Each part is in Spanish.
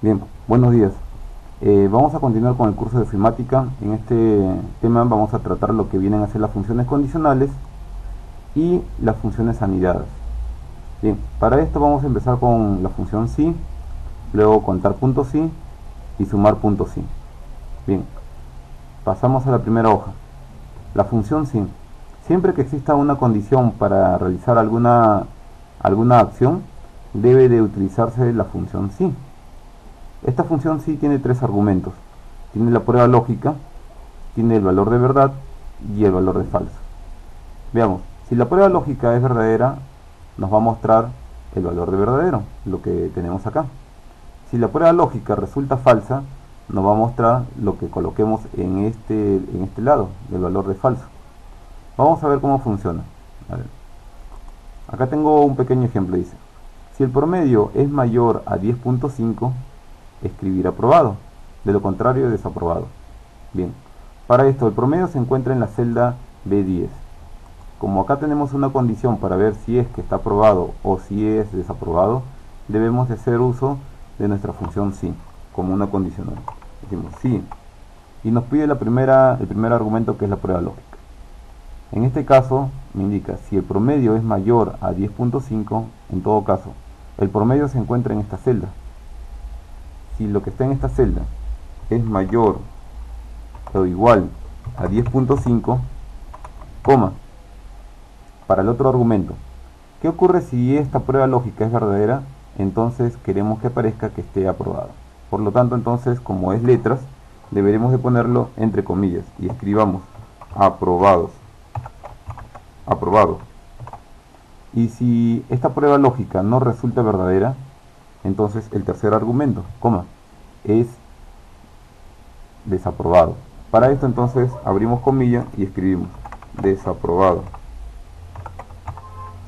Bien, buenos días. Vamos a continuar con el curso de ofimática. En este tema vamos a tratar lo que vienen a ser las funciones condicionales y las funciones anidadas. Bien, para esto vamos a empezar con la función si, luego contar puntos si y sumar puntos si. Bien, pasamos a la primera hoja. La función si. Siempre que exista una condición para realizar alguna acción, debe de utilizarse la función si. Esta función sí tiene tres argumentos. Tiene la prueba lógica, tiene el valor de verdad y el valor de falso. Veamos, si la prueba lógica es verdadera, nos va a mostrar el valor de verdadero, lo que tenemos acá. Si la prueba lógica resulta falsa, nos va a mostrar lo que coloquemos en este lado, el valor de falso. Vamos a ver cómo funciona. A ver. Acá tengo un pequeño ejemplo, dice. Si el promedio es mayor a 10.5, escribir aprobado, de lo contrario desaprobado. Bien, para esto el promedio se encuentra en la celda B10. Como acá tenemos una condición para ver si es que está aprobado o si es desaprobado, debemos de hacer uso de nuestra función si, como una condicional. Decimos si, y nos pide el primer argumento, que es la prueba lógica. En este caso me indica si el promedio es mayor a 10.5, en todo caso, el promedio se encuentra en esta celda. Si lo que está en esta celda es mayor o igual a 10.5, coma, para el otro argumento. ¿Qué ocurre si esta prueba lógica es verdadera? Entonces queremos que aparezca que esté aprobado. Por lo tanto, entonces, como es letras, deberemos de ponerlo entre comillas y escribamos aprobados. Aprobado. Y si esta prueba lógica no resulta verdadera, entonces el tercer argumento, coma, es desaprobado. Para esto entonces abrimos comilla y escribimos desaprobado.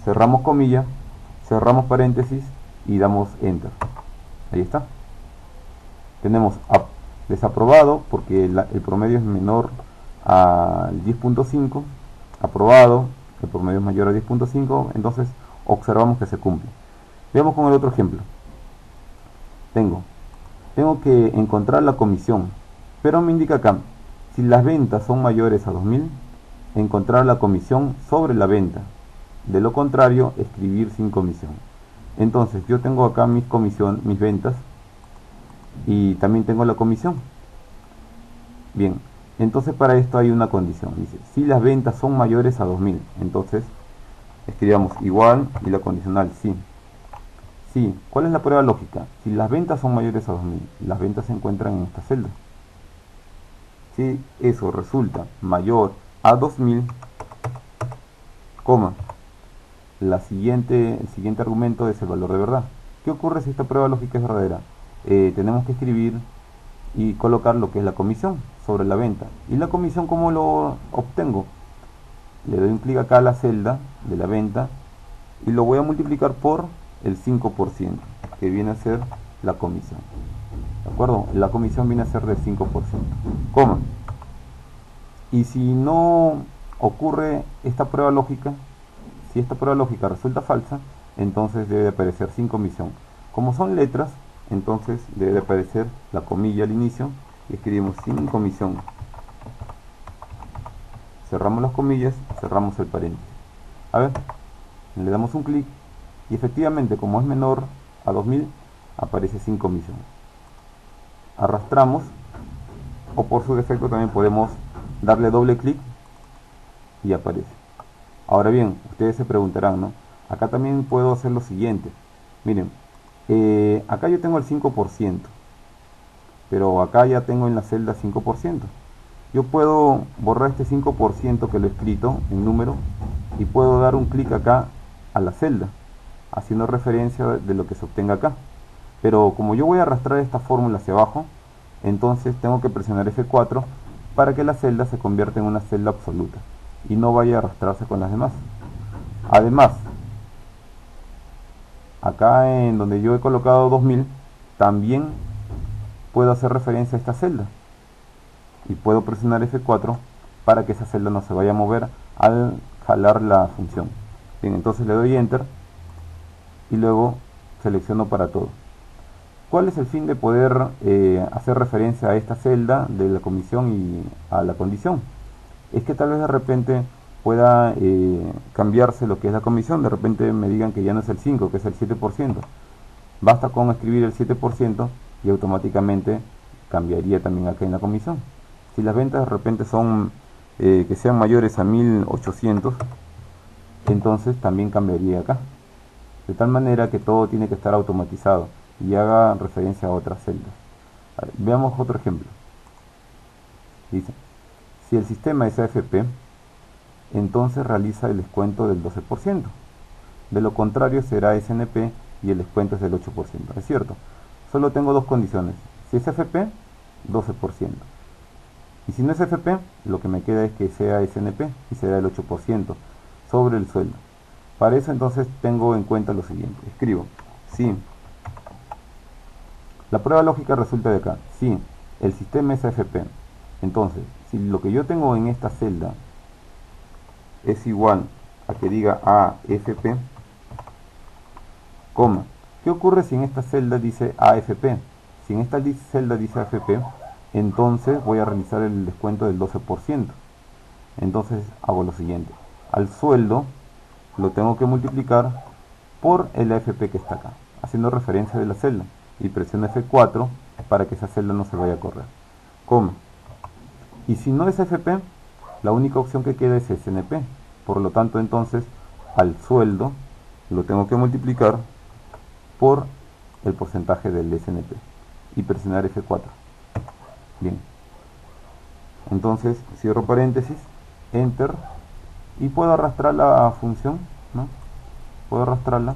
Cerramos comilla, cerramos paréntesis y damos enter. Ahí está. Tenemos desaprobado porque el promedio es menor al 10.5, aprobado, el promedio es mayor a 10.5, entonces observamos que se cumple. Veamos con el otro ejemplo. Tengo que encontrar la comisión, pero me indica acá, si las ventas son mayores a 2000, encontrar la comisión sobre la venta. De lo contrario, escribir sin comisión. Entonces yo tengo acá mis ventas y también tengo la comisión. Bien, entonces para esto hay una condición. Dice, si las ventas son mayores a 2000, entonces escribamos igual y la condicional sí. Sí, ¿cuál es la prueba lógica? Si las ventas son mayores a 2000, las ventas se encuentran en esta celda. Si eso resulta mayor a 2000, coma, el siguiente argumento es el valor de verdad. ¿Qué ocurre si esta prueba lógica es verdadera? Tenemos que escribir y colocar lo que es la comisión sobre la venta. ¿Y la comisión cómo lo obtengo? Le doy un clic acá a la celda de la venta y lo voy a multiplicar por el 5%, que viene a ser la comisión. ¿De acuerdo? La comisión viene a ser del 5%. Coma. Y si no ocurre esta prueba lógica, si esta prueba lógica resulta falsa, entonces debe de aparecer sin comisión. Como son letras, entonces debe de aparecer la comilla al inicio y escribimos sin comisión. Cerramos las comillas, cerramos el paréntesis. A ver, le damos un clic y efectivamente, como es menor a 2000, aparece sin comisión. Arrastramos, o por su defecto también podemos darle doble clic y aparece. Ahora bien, ustedes se preguntarán, ¿no? Acá también puedo hacer lo siguiente. Miren, acá yo tengo el 5%, pero acá ya tengo en la celda 5%. Yo puedo borrar este 5% que lo he escrito en número y puedo dar un clic acá a la celda, haciendo referencia de lo que se obtenga acá. Pero como yo voy a arrastrar esta fórmula hacia abajo, entonces tengo que presionar F4 para que la celda se convierta en una celda absoluta y no vaya a arrastrarse con las demás. Además, acá en donde yo he colocado 2000, también puedo hacer referencia a esta celda y puedo presionar F4 para que esa celda no se vaya a mover al jalar la función. Bien, entonces le doy enter y luego selecciono para todo. ¿Cuál es el fin de poder hacer referencia a esta celda de la comisión y a la condición? Es que tal vez de repente pueda cambiarse lo que es la comisión, de repente me digan que ya no es el 5, que es el 7%. Basta con escribir el 7% y automáticamente cambiaría también acá en la comisión. Si las ventas de repente son que sean mayores a 1800, entonces también cambiaría acá. De tal manera que todo tiene que estar automatizado y haga referencia a otras celdas. A ver, veamos otro ejemplo. Dice, si el sistema es AFP, entonces realiza el descuento del 12%. De lo contrario será SNP y el descuento es del 8%. Es cierto, solo tengo dos condiciones. Si es FP, 12%. Y si no es FP, lo que me queda es que sea SNP y será el 8% sobre el sueldo. Para eso entonces tengo en cuenta lo siguiente. Escribo, si la prueba lógica resulta de acá, si el sistema es AFP, entonces si lo que yo tengo en esta celda es igual a que diga AFP, coma, ¿qué ocurre si en esta celda dice AFP? Si en esta celda dice AFP, entonces voy a realizar el descuento del 12%. Entonces hago lo siguiente, al sueldo lo tengo que multiplicar por el AFP que está acá, haciendo referencia de la celda, y presiono F4 para que esa celda no se vaya a correr, coma, y si no es FP, la única opción que queda es SNP, por lo tanto entonces al sueldo lo tengo que multiplicar por el porcentaje del SNP y presionar F4. Bien, entonces cierro paréntesis, enter, y puedo arrastrar la función, ¿no? Puedo arrastrarla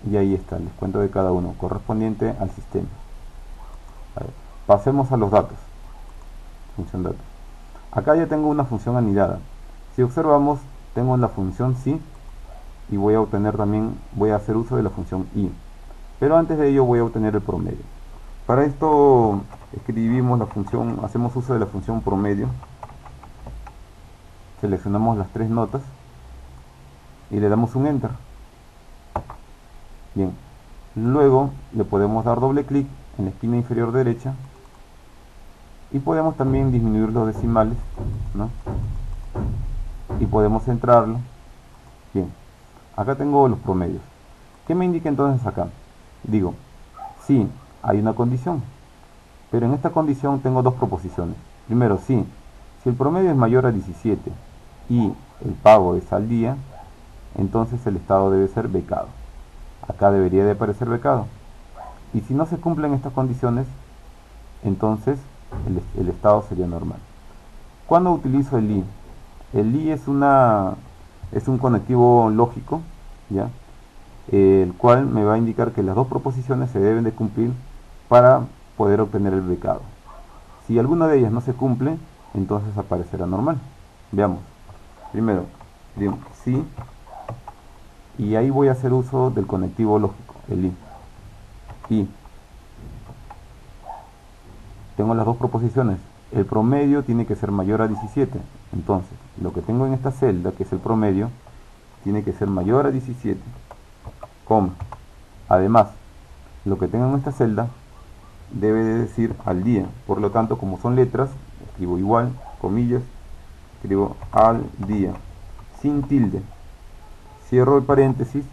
y ahí está el descuento de cada uno correspondiente al sistema. A ver, pasemos a los datos. Función datos. Acá ya tengo una función anidada. Si observamos, tengo la función si y voy a obtener también, voy a hacer uso de la función i. Pero antes de ello voy a obtener el promedio. Para esto escribimos la función, hacemos uso de la función promedio. Seleccionamos las tres notas y le damos un enter. Bien, luego le podemos dar doble clic en la esquina inferior derecha y podemos también disminuir los decimales, ¿no? Y podemos centrarlo. Bien, acá tengo los promedios. ¿Qué me indica entonces acá? Digo, sí, hay una condición, pero en esta condición tengo dos proposiciones. Primero, si el promedio es mayor a 17 y el pago es al día, entonces el estado debe ser becado. Acá debería de aparecer becado. Y si no se cumplen estas condiciones, entonces el estado sería normal. ¿Cuándo utilizo el i? El i es un conectivo lógico, ¿ya? El cual me va a indicar que las dos proposiciones se deben de cumplir para poder obtener el becado. Si alguna de ellas no se cumple, entonces aparecerá normal. Veamos. Primero, sí, y ahí voy a hacer uso del conectivo lógico, el i. Y tengo las dos proposiciones. El promedio tiene que ser mayor a 17. Entonces, lo que tengo en esta celda, que es el promedio, tiene que ser mayor a 17, coma. Además, lo que tengo en esta celda debe de decir al día. Por lo tanto, como son letras, escribo igual, comillas, escribo al día, sin tilde. Cierro el paréntesis,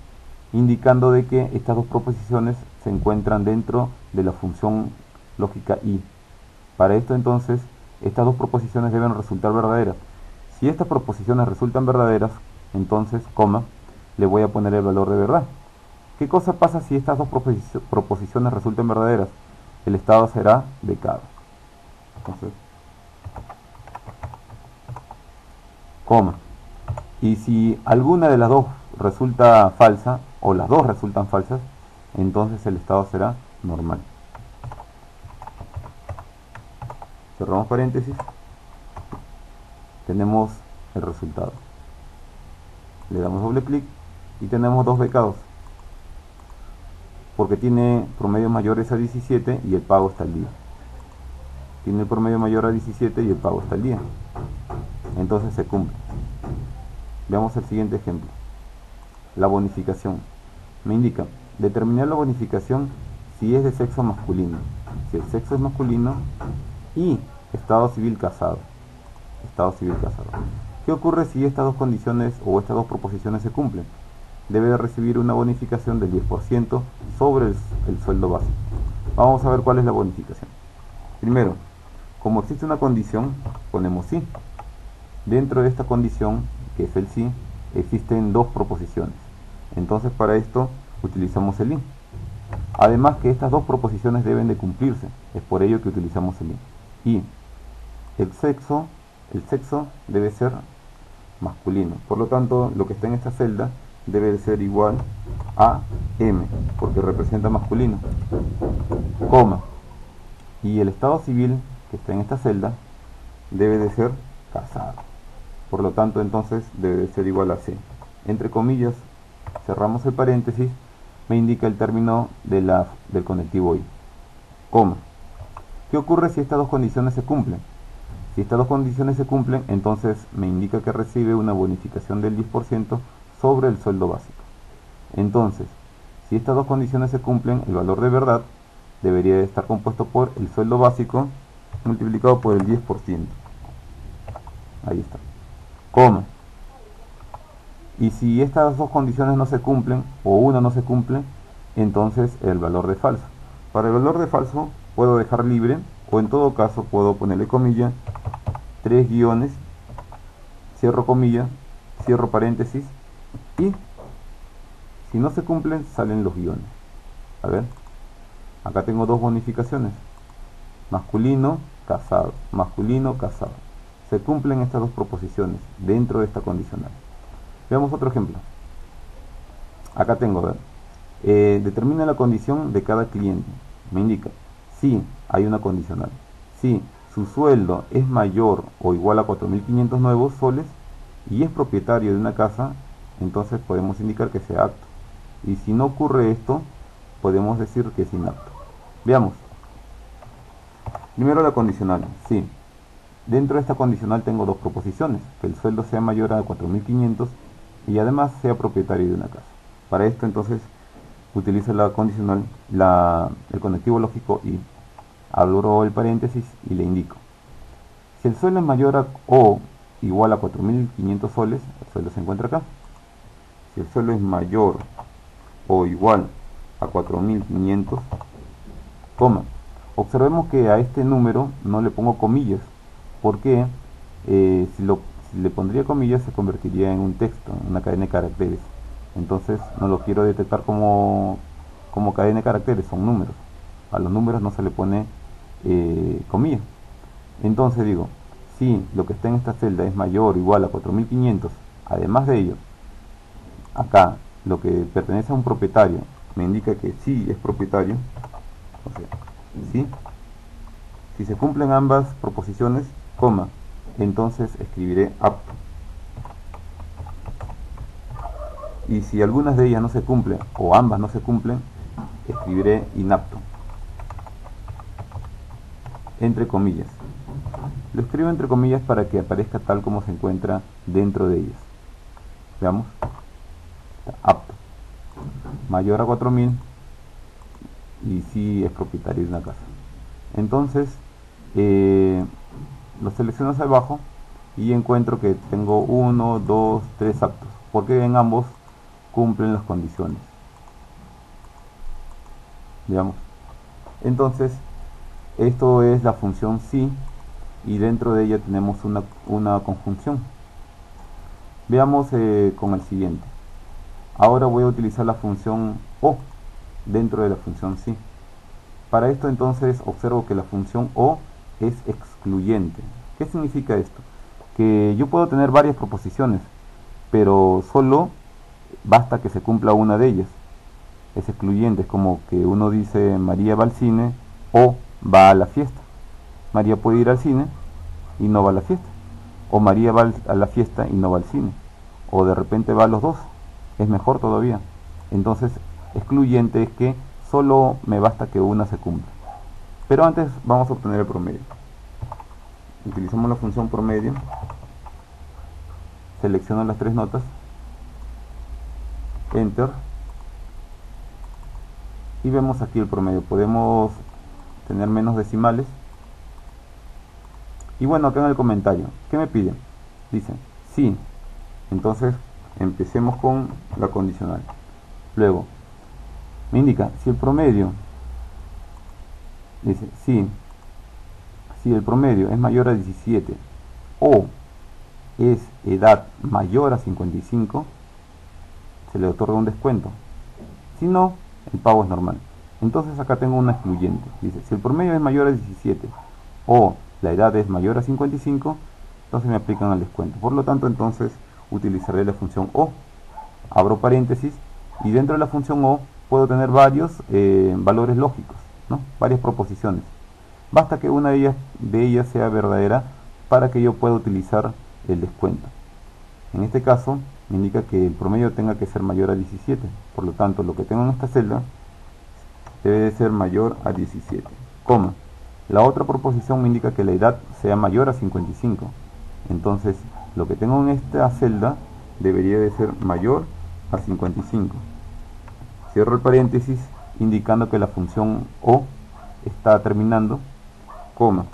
indicando de que estas dos proposiciones se encuentran dentro de la función lógica i. Para esto entonces, estas dos proposiciones deben resultar verdaderas. Si estas proposiciones resultan verdaderas, entonces, coma, le voy a poner el valor de verdad. ¿Qué cosa pasa si estas dos proposiciones resultan verdaderas? El estado será becado. Entonces, coma. Y si alguna de las dos resulta falsa, o las dos resultan falsas, entonces el estado será normal. Cerramos paréntesis. Tenemos el resultado. Le damos doble clic y tenemos dos becados, porque tiene promedios mayores a 17 y el pago está al día. Tiene el promedio mayor a 17 y el pago está al día. Entonces se cumple. Veamos el siguiente ejemplo. La bonificación. Me indica determinar la bonificación si es de sexo masculino. Si el sexo es masculino y estado civil casado. Estado civil casado. ¿Qué ocurre si estas dos condiciones o estas dos proposiciones se cumplen? Debe de recibir una bonificación del 10% sobre el sueldo básico. Vamos a ver cuál es la bonificación. Primero, como existe una condición, ponemos sí. Dentro de esta condición, que es el sí, existen dos proposiciones. Entonces para esto utilizamos el y. Además que estas dos proposiciones deben de cumplirse, es por ello que utilizamos el y. Y el sexo debe ser masculino, por lo tanto lo que está en esta celda debe de ser igual a M, porque representa masculino, coma, y el estado civil que está en esta celda debe de ser casado, por lo tanto entonces debe de ser igual a C. Entre comillas, cerramos el paréntesis, me indica el término del conectivo y, coma. ¿Qué ocurre si estas dos condiciones se cumplen? Si estas dos condiciones se cumplen, entonces me indica que recibe una bonificación del 10% sobre el sueldo básico. Entonces, si estas dos condiciones se cumplen, el valor de verdad debería de estar compuesto por el sueldo básico multiplicado por el 10%. Ahí está. Coma. Y si estas dos condiciones no se cumplen, o una no se cumple, entonces el valor de falso. Para el valor de falso puedo dejar libre, o en todo caso puedo ponerle comilla, 3 guiones, cierro comilla, cierro paréntesis, y si no se cumplen salen los guiones. A ver, acá tengo dos bonificaciones, masculino, casado, masculino, casado. Se cumplen estas dos proposiciones dentro de esta condicional. Veamos otro ejemplo. Acá tengo, a ver, determina la condición de cada cliente. Me indica, si hay una condicional, si su sueldo es mayor o igual a 4.500 nuevos soles y es propietario de una casa, entonces podemos indicar que sea apto. Y si no ocurre esto, podemos decir que es inapto. Veamos. Primero la condicional, sí. Dentro de esta condicional tengo dos proposiciones, que el sueldo sea mayor a 4.500 y además sea propietario de una casa. Para esto entonces utilizo la condicional, el conectivo lógico y abro el paréntesis y le indico. Si el sueldo es mayor a o igual a 4.500 soles, el sueldo se encuentra acá. Si el sueldo es mayor o igual a 4.500, coma. Observemos que a este número no le pongo comillas, porque si le pondría comillas se convertiría en un texto, en una cadena de caracteres. Entonces no lo quiero detectar como cadena de caracteres, son números. A los números no se le pone comillas. Entonces digo, si lo que está en esta celda es mayor o igual a 4.500, además de ello, acá lo que pertenece a un propietario me indica que sí es propietario, o sea, ¿sí? Si se cumplen ambas proposiciones, coma, entonces escribiré apto. Y si algunas de ellas no se cumplen, o ambas no se cumplen, escribiré inapto, entre comillas. Lo escribo entre comillas para que aparezca tal como se encuentra dentro de ellas. Veamos. Apto. Mayor a 4.000 y si es propietario de una casa. Entonces, lo selecciono hacia abajo y encuentro que tengo 1, 2, 3 aptos, porque en ambos cumplen las condiciones. Veamos. Entonces, esto es la función si y dentro de ella tenemos una conjunción. Veamos con el siguiente. Ahora voy a utilizar la función o dentro de la función si. Para esto entonces observo que la función o es excluyente. ¿Qué significa esto? Que yo puedo tener varias proposiciones, pero solo basta que se cumpla una de ellas. Es excluyente, es como que uno dice María va al cine o va a la fiesta. María puede ir al cine y no va a la fiesta, o María va a la fiesta y no va al cine, o de repente va a los dos, es mejor todavía. Entonces excluyente es que solo me basta que una se cumpla. Pero antes vamos a obtener el promedio. Utilizamos la función promedio, selecciono las tres notas, enter, y vemos aquí el promedio. Podemos tener menos decimales. Y bueno, acá en el comentario, ¿qué me piden? Dicen, sí. Entonces, empecemos con la condicional. Luego, me indica, si el promedio, dice, sí, si el promedio es mayor a 17 o es edad mayor a 55, se le otorga un descuento. Si no, el pago es normal. Entonces acá tengo una excluyente. Dice, si el promedio es mayor a 17 o la edad es mayor a 55, entonces me aplican el descuento. Por lo tanto, entonces utilizaré la función O. Abro paréntesis y dentro de la función O puedo tener varios valores lógicos, ¿no? Varias proposiciones. Basta que una de ellas sea verdadera para que yo pueda utilizar el descuento. En este caso, me indica que el promedio tenga que ser mayor a 17. Por lo tanto, lo que tengo en esta celda debe de ser mayor a 17. Coma. La otra proposición me indica que la edad sea mayor a 55. Entonces, lo que tengo en esta celda debería de ser mayor a 55. Cierro el paréntesis indicando que la función O está terminando, coma.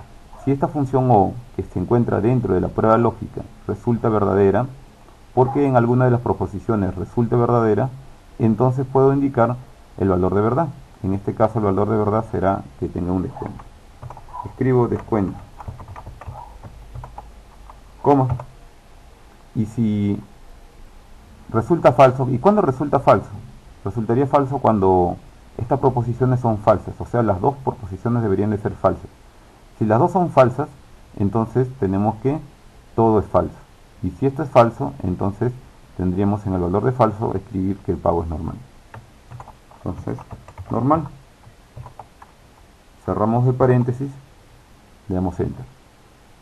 Si esta función O, que se encuentra dentro de la prueba lógica, resulta verdadera, porque en alguna de las proposiciones resulte verdadera, entonces puedo indicar el valor de verdad. En este caso el valor de verdad será que tenga un descuento. Escribo descuento, coma. Y si resulta falso, ¿y cuándo resulta falso? Resultaría falso cuando estas proposiciones son falsas, o sea, las dos proposiciones deberían de ser falsas. Si las dos son falsas, entonces tenemos que todo es falso. Y si esto es falso, entonces tendríamos en el valor de falso escribir que el pago es normal. Entonces, normal. Cerramos el paréntesis, le damos enter.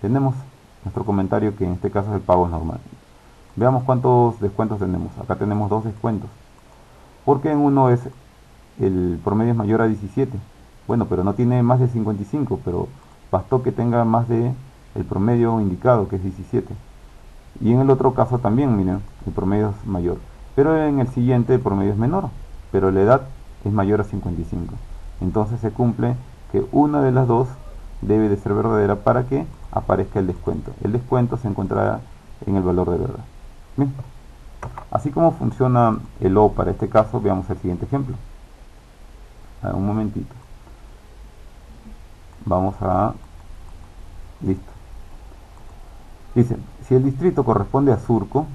Tenemos nuestro comentario que en este caso el pago es normal. Veamos cuántos descuentos tenemos. Acá tenemos dos descuentos. Porque en uno es el promedio es mayor a 17. Bueno, pero no tiene más de 55, pero bastó que tenga más de el promedio indicado, que es 17. Y en el otro caso también, miren, el promedio es mayor. Pero en el siguiente el promedio es menor, pero la edad es mayor a 55. Entonces se cumple que una de las dos debe de ser verdadera para que aparezca el descuento. El descuento se encontrará en el valor de verdad. Bien. Así como funciona el O para este caso, veamos el siguiente ejemplo. Un momentito. Vamos a... Listo. Dice, si el distrito corresponde a Surco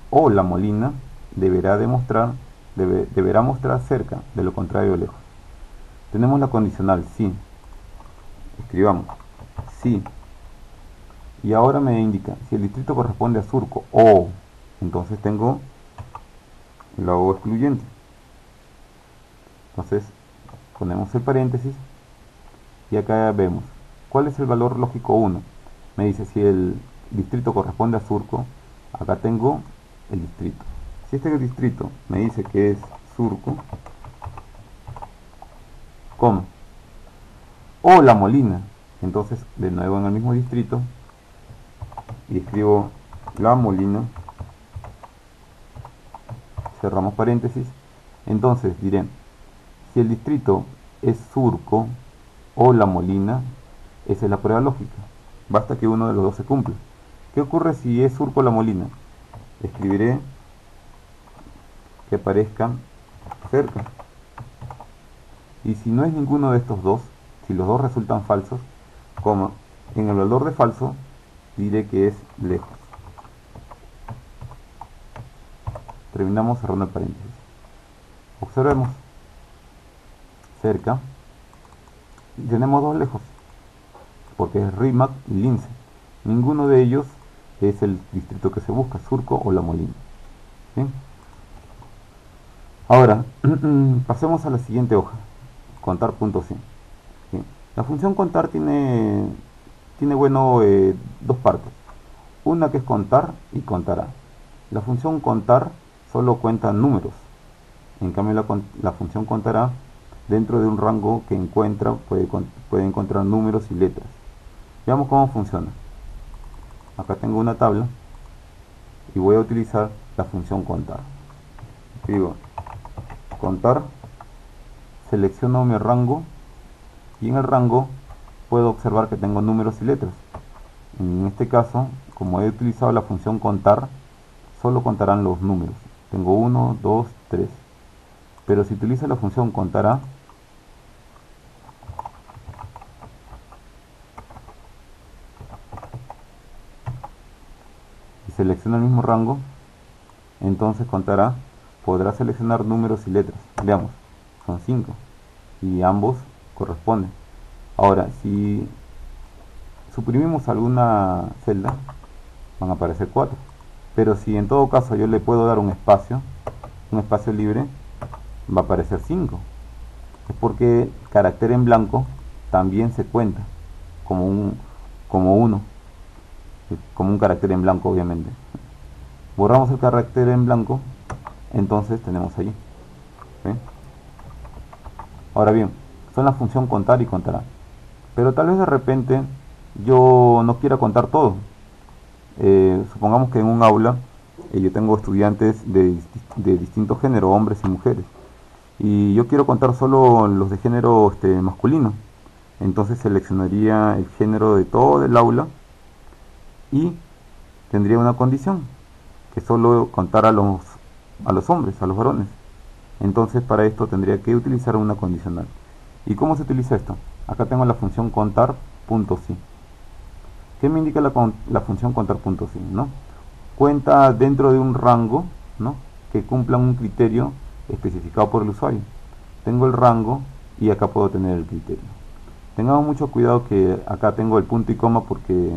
o La Molina, deberá mostrar cerca, de lo contrario lejos. Tenemos la condicional sí. Escribamos sí. Y ahora me indica, si el distrito corresponde a Surco o, entonces tengo la O excluyente. Entonces ponemos el paréntesis y acá vemos cuál es el valor lógico 1. Me dice si el distrito corresponde a Surco, acá tengo el distrito. Si este distrito me dice que es Surco, coma, o La Molina, entonces de nuevo en el mismo distrito y escribo La Molina, cerramos paréntesis. Entonces diré, si el distrito es Surco o La Molina, esa es la prueba lógica. Basta que uno de los dos se cumpla. ¿Qué ocurre si es Surco o La Molina? Escribiré que aparezca cerca. Y si no es ninguno de estos dos, si los dos resultan falsos, coma, en el valor de falso diré que es lejos. Terminamos cerrando el paréntesis. Observemos. Cerca. Y tenemos dos lejos, porque es Rímac y Lince. Ninguno de ellos es el distrito que se busca, Surco o La Molina. ¿Bien? Ahora, pasemos a la siguiente hoja, contar.c. Bien. La función contar tiene dos partes. Una que es contar y contará. La función contar solo cuenta números. En cambio la función contará dentro de un rango que encuentra, puede encontrar números y letras. Veamos cómo funciona. Acá tengo una tabla y voy a utilizar la función contar. Escribo contar selecciono mi rango y en el rango puedo observar que tengo números y letras. En este caso, como he utilizado la función contar, solo contarán los números. Tengo 1, 2, 3. Pero si utilizo la función contará, y selecciono el mismo rango, entonces contará, podrá seleccionar números y letras. Veamos, son 5 y ambos corresponden. Ahora, si suprimimos alguna celda, van a aparecer 4. Pero si en todo caso yo le puedo dar un espacio libre, va a aparecer 5. Es porque carácter en blanco también se cuenta como uno, como un carácter en blanco, obviamente. Borramos el carácter en blanco, entonces tenemos allí. ¿Sí? Ahora bien, son la función contar y contará. Pero tal vez de repente yo no quiera contar todo. Supongamos que en un aula yo tengo estudiantes de distintos géneros, hombres y mujeres, y yo quiero contar solo los de género masculino. Entonces seleccionaría el género de todo el aula y tendría una condición, que solo contara a los hombres, a los varones. Entonces para esto tendría que utilizar una condicional. ¿Y cómo se utiliza esto? Acá tengo la función contar.si. ¿Qué me indica la función contar.si? ¿No? Cuenta dentro de un rango, ¿no?, que cumpla un criterio especificado por el usuario. Tengo el rango y acá puedo tener el criterio. Tengamos mucho cuidado que acá tengo el punto y coma porque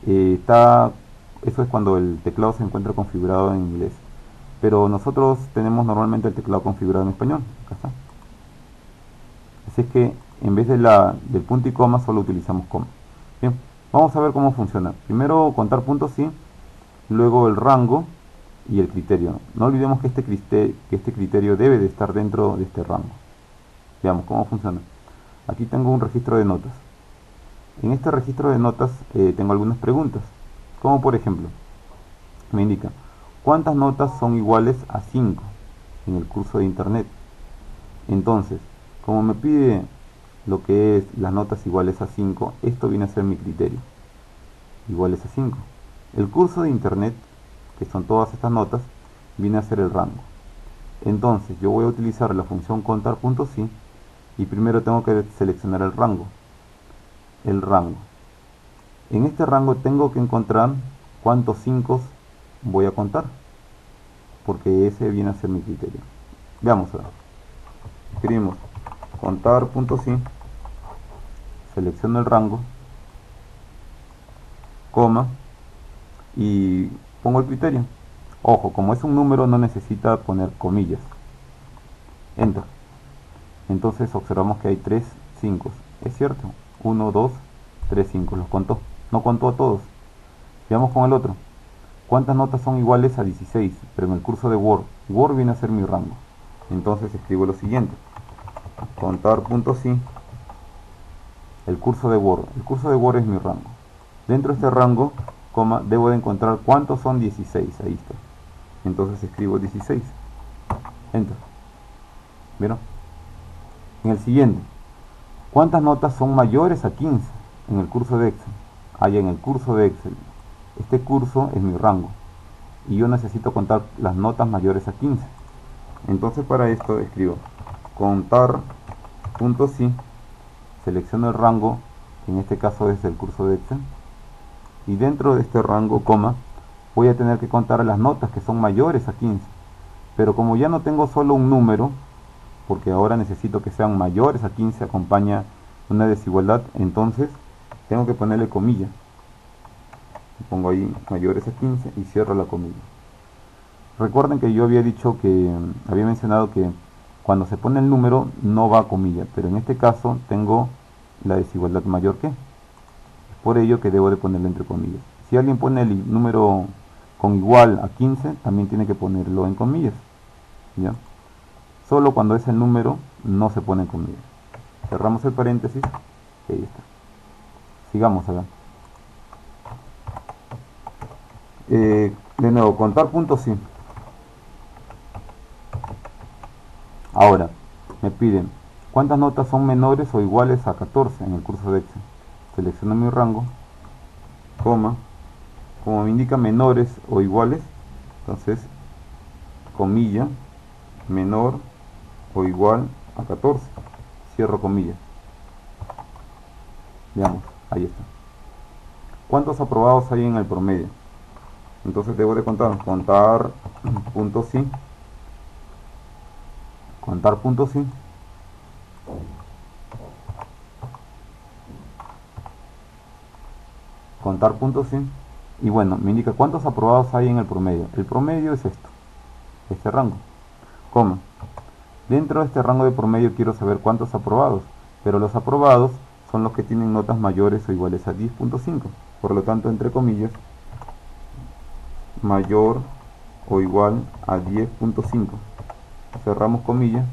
eso es cuando el teclado se encuentra configurado en inglés. Pero nosotros tenemos normalmente el teclado configurado en español. Acá está. Así es que en vez del punto y coma solo utilizamos coma. Bien, vamos a ver cómo funciona. Primero contar puntos sí, luego el rango y el criterio. No olvidemos que este criterio debe de estar dentro de este rango. Veamos cómo funciona. Aquí tengo un registro de notas. En este registro de notas tengo algunas preguntas, como por ejemplo, me indica ¿cuántas notas son iguales a 5 en el curso de internet? Entonces, como me pide lo que es las notas iguales a 5, esto viene a ser mi criterio, iguales a 5. El curso de internet, que son todas estas notas, viene a ser el rango. Entonces yo voy a utilizar la función contar.si y primero tengo que seleccionar el rango. En este rango tengo que encontrar cuántos 5 voy a contar, porque ese viene a ser mi criterio. Veamos ahora. Escribimos contar.si, selecciono el rango, coma, y pongo el criterio. Ojo, como es un número no necesita poner comillas. Enter. Entonces observamos que hay 3 5. Es cierto, 1, 2, 3 5. Los contó. No contó a todos. Veamos con el otro. ¿Cuántas notas son iguales a 16? Pero en el curso de Word. Word viene a ser mi rango. Entonces escribo lo siguiente. Contar.si, el curso de Word. El curso de Word es mi rango. Dentro de este rango, coma, debo de encontrar cuántos son 16. Ahí está. Entonces escribo 16. Enter. ¿Vieron? En el siguiente, ¿cuántas notas son mayores a 15 en el curso de Excel? Allá en el curso de Excel. Este curso es mi rango y yo necesito contar las notas mayores a 15. Entonces para esto escribo contar.si, selecciono el rango, que en este caso es el curso de Excel, y dentro de este rango, coma, voy a tener que contar las notas que son mayores a 15. Pero como ya no tengo solo un número, porque ahora necesito que sean mayores a 15, acompaña una desigualdad, entonces tengo que ponerle comilla. Pongo ahí mayores a 15 y cierro la comilla. Recuerden que yo había mencionado que cuando se pone el número no va a comilla, pero en este caso tengo la desigualdad mayor que. Por ello que debo de ponerlo entre comillas. Si alguien pone el número con igual a 15, también tiene que ponerlo en comillas. ¿Ya? Solo cuando es el número no se pone en comillas. Cerramos el paréntesis y ahí está. Sigamos acá. De nuevo, contar.si. Ahora, me piden ¿Cuántas notas son menores o iguales a 14 en el curso de Excel? Selecciono mi rango, coma, como me indica menores o iguales, entonces comilla, menor o igual a 14, cierro comillas. Veamos, ahí está. ¿Cuántos aprobados hay en el promedio? Entonces debo de contar punto sí, contar punto sí, contar punto sí, y bueno, me indica cuántos aprobados hay en el promedio. El promedio es esto, este rango, coma. Dentro de este rango de promedio quiero saber cuántos aprobados, pero los aprobados son los que tienen notas mayores o iguales a 10.5. Por lo tanto, entre comillas, mayor o igual a 10.5. Cerramos comillas,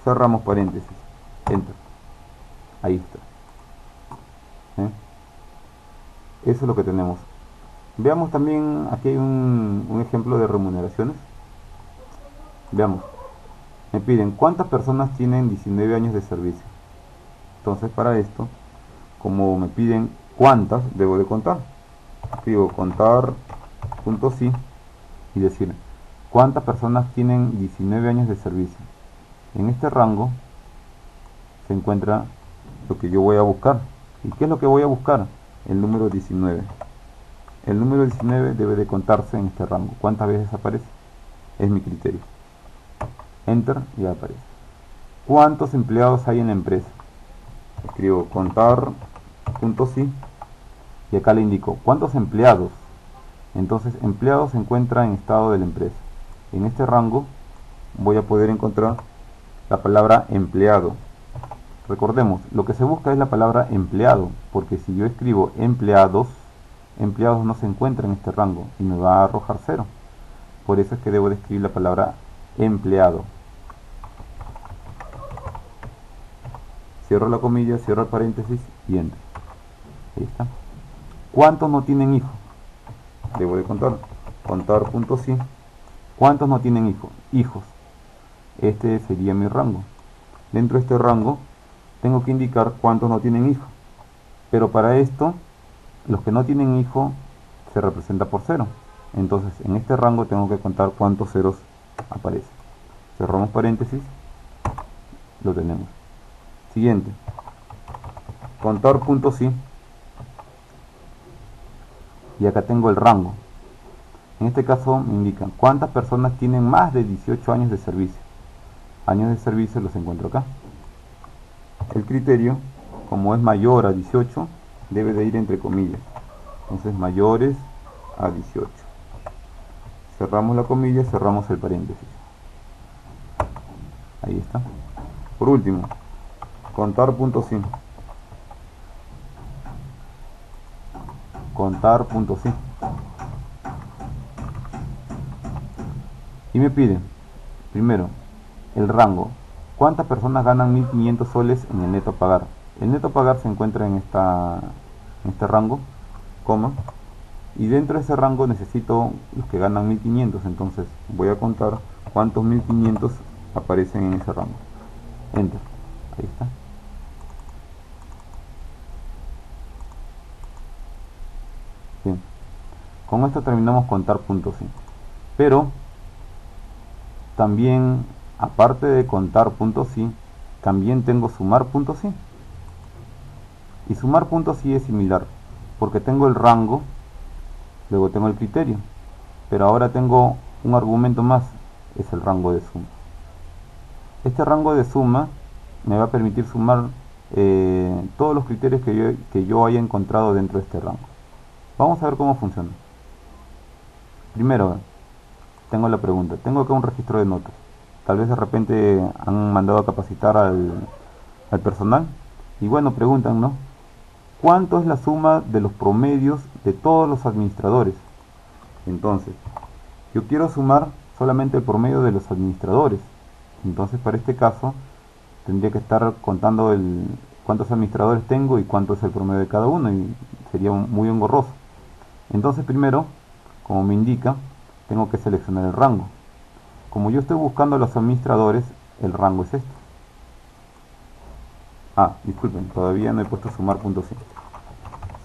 cerramos paréntesis, enter. Ahí está. Eso es lo que tenemos. Veamos también, aquí hay un ejemplo de remuneraciones. Veamos. Me piden cuántas personas tienen 19 años de servicio. Entonces para esto, como me piden cuántas, debo de contar. Escribo contar punto sí y decir cuántas personas tienen 19 años de servicio. En este rango se encuentra lo que yo voy a buscar. ¿Y qué es lo que voy a buscar? El número 19. El número 19 debe de contarse en este rango. ¿Cuántas veces aparece? Es mi criterio. Enter y ya aparece. ¿Cuántos empleados hay en la empresa? Escribo contar punto sí y acá le indico ¿cuántos empleados? Entonces empleados se encuentra en estado de la empresa. En este rango voy a poder encontrar la palabra empleado. Recordemos, lo que se busca es la palabra empleado, porque si yo escribo empleados, empleados no se encuentra en este rango y me va a arrojar 0. Por eso es que debo de escribir la palabra empleado. Cierro la comilla, cierro el paréntesis y enter. Ahí está. ¿Cuántos no tienen hijo? Debo de contar. Contar punto sí. ¿Cuántos no tienen hijo? Hijos. Este sería mi rango. Dentro de este rango tengo que indicar cuántos no tienen hijo. Pero para esto, los que no tienen hijo se representa por 0. Entonces en este rango tengo que contar cuántos ceros aparecen. Cerramos paréntesis. Lo tenemos. Siguiente. Contar punto sí. Y acá tengo el rango. En este caso me indican cuántas personas tienen más de 18 años de servicio. Años de servicio los encuentro acá. El criterio, como es mayor a 18, debe de ir entre comillas. Entonces mayores a 18. Cerramos la comilla, cerramos el paréntesis. Ahí está. Por último, contar punto sí. Contar punto sí. Y me piden, primero, el rango. ¿Cuántas personas ganan 1500 soles en el neto a pagar? El neto a pagar se encuentra en este rango, coma. Y dentro de ese rango necesito los que ganan 1500. Entonces voy a contar cuántos 1500 aparecen en ese rango. Enter. Ahí está. Bien. Con esto terminamos contar puntos sí. Pero también, aparte de contar puntos sí, también tengo sumar puntos sí. Y sumar puntos sí es similar, porque tengo el rango, luego tengo el criterio, pero ahora tengo un argumento más, es el rango de suma. Este rango de suma me va a permitir sumar todos los criterios que yo haya encontrado dentro de este rango. Vamos a ver cómo funciona. Primero, tengo la pregunta. Tengo acá un registro de notas. Tal vez de repente han mandado a capacitar al personal. Y bueno, preguntan, ¿no? ¿Cuánto es la suma de los promedios de todos los administradores? Entonces, yo quiero sumar solamente el promedio de los administradores. Entonces, para este caso, tendría que estar contando cuántos administradores tengo y cuánto es el promedio de cada uno. Y sería muy engorroso. Entonces, primero, como me indica, tengo que seleccionar el rango. Como yo estoy buscando a los administradores, el rango es este. Ah, disculpen, todavía no he puesto sumar.100.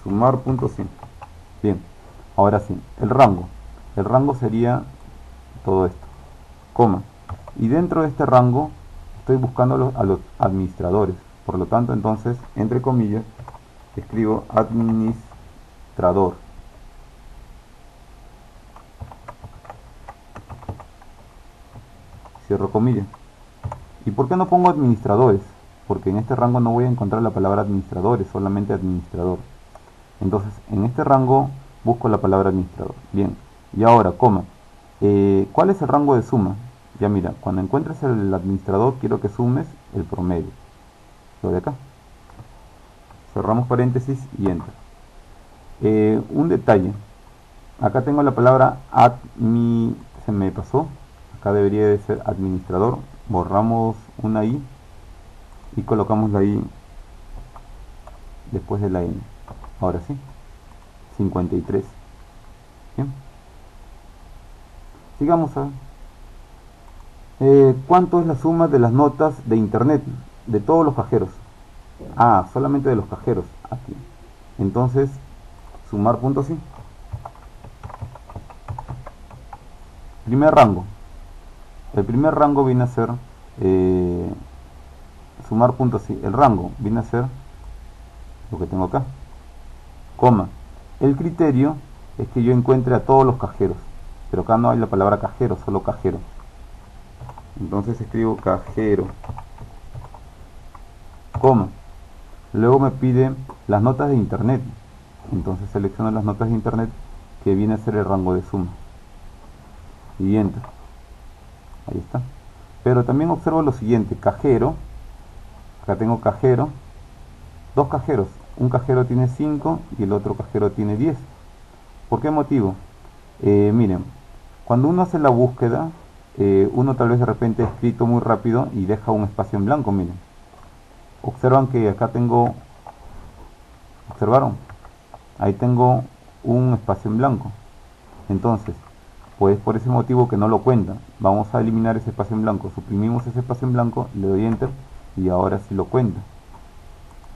Sumar.100. Bien, ahora sí, el rango. El rango sería todo esto, coma. Y dentro de este rango estoy buscando a los administradores. Por lo tanto, entonces, entre comillas, escribo administrador. Cierro comillas. ¿Y por qué no pongo administradores? Porque en este rango no voy a encontrar la palabra administradores, solamente administrador. Entonces, en este rango busco la palabra administrador. Bien, y ahora, coma. ¿Cuál es el rango de suma? Ya mira, cuando encuentres el administrador, quiero que sumes el promedio. Lo de acá. Cerramos paréntesis y enter. Un detalle. Acá tengo la palabra admi, se me pasó. Acá debería de ser administrador. Borramos una i y colocamos la i después de la n. Ahora sí, 53. Bien. Sigamos a ¿cuánto es la suma de las notas de internet de todos los cajeros? Ah, solamente de los cajeros. Aquí. Entonces, sumar.sí. Primer rango. El primer rango viene a ser sumar.sí. El rango viene a ser lo que tengo acá. Coma. El criterio es que yo encuentre a todos los cajeros. Pero acá no hay la palabra cajero, solo cajero. Entonces escribo cajero. Coma. Luego me pide las notas de internet. Entonces selecciono las notas de internet, que viene a ser el rango de suma. Y enter. Ahí está. Pero también observo lo siguiente. Cajero. Acá tengo cajero. Dos cajeros. Un cajero tiene 5 y el otro cajero tiene 10. ¿Por qué motivo? Miren, cuando uno hace la búsqueda, uno tal vez de repente ha escrito muy rápido y deja un espacio en blanco. Miren, observan que acá tengo, ¿observaron? Ahí tengo un espacio en blanco. Entonces, pues por ese motivo que no lo cuenta. Vamos a eliminar ese espacio en blanco. Suprimimos ese espacio en blanco, le doy enter y ahora sí lo cuenta.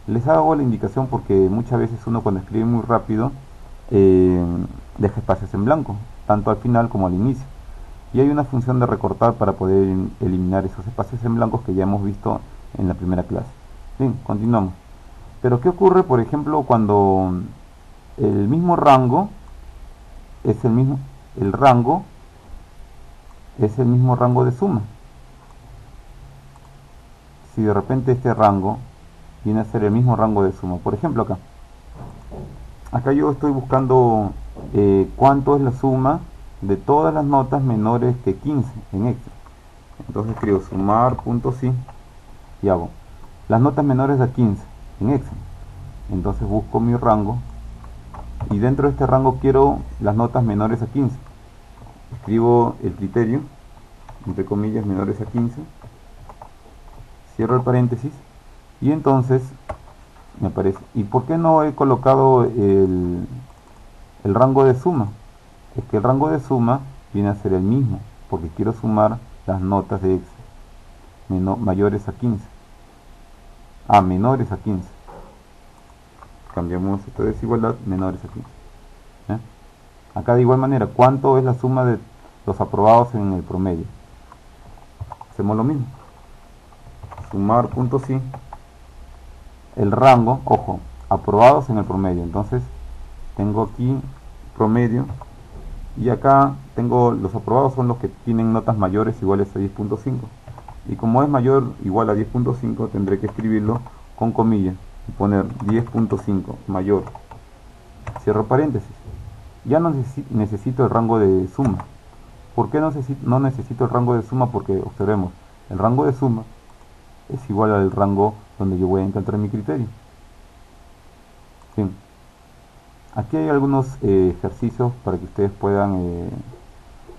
Les hago la indicación porque muchas veces uno cuando escribe muy rápido deja espacios en blanco, tanto al final como al inicio. Y hay una función de recortar para poder eliminar esos espacios en blancos que ya hemos visto en la primera clase. Bien, continuamos. Pero ¿qué ocurre, por ejemplo, cuando el mismo rango es el rango es el mismo rango de suma? Si de repente este rango viene a ser el mismo rango de suma, por ejemplo acá yo estoy buscando cuánto es la suma de todas las notas menores que 15 en Excel. Entonces escribo sumar.sí y hago las notas menores a 15 en Excel. Entonces busco mi rango y dentro de este rango quiero las notas menores a 15. Escribo el criterio, entre comillas, menores a 15. Cierro el paréntesis y entonces me aparece. ¿Y por qué no he colocado el rango de suma? Es que el rango de suma viene a ser el mismo, porque quiero sumar las notas de Excel mayores a 15. Ah, menores a 15. Cambiamos esta desigualdad, menores a 15. Acá de igual manera, ¿cuánto es la suma de los aprobados en el promedio? Hacemos lo mismo. Sumar.sí. El rango, ojo, aprobados en el promedio. Entonces tengo aquí promedio y acá tengo los aprobados, son los que tienen notas mayores iguales a 10.5, y como es mayor o igual a 10.5 tendré que escribirlo con comillas y poner 10.5 mayor, cierro paréntesis. Ya no necesito el rango de suma. ¿Por qué no necesito el rango de suma? Porque observemos, el rango de suma es igual al rango donde yo voy a encontrar mi criterio. Bien. Aquí hay algunos ejercicios para que ustedes puedan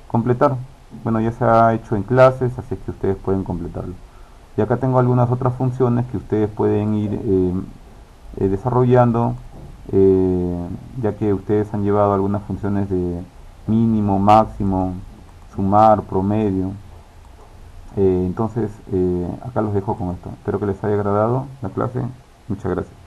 completar. Bueno, ya se ha hecho en clases, así que ustedes pueden completarlo. Y acá tengo algunas otras funciones que ustedes pueden ir desarrollando, ya que ustedes han llevado algunas funciones de mínimo, máximo, sumar, promedio. Entonces, acá los dejo con esto. Espero que les haya agradado la clase. Muchas gracias.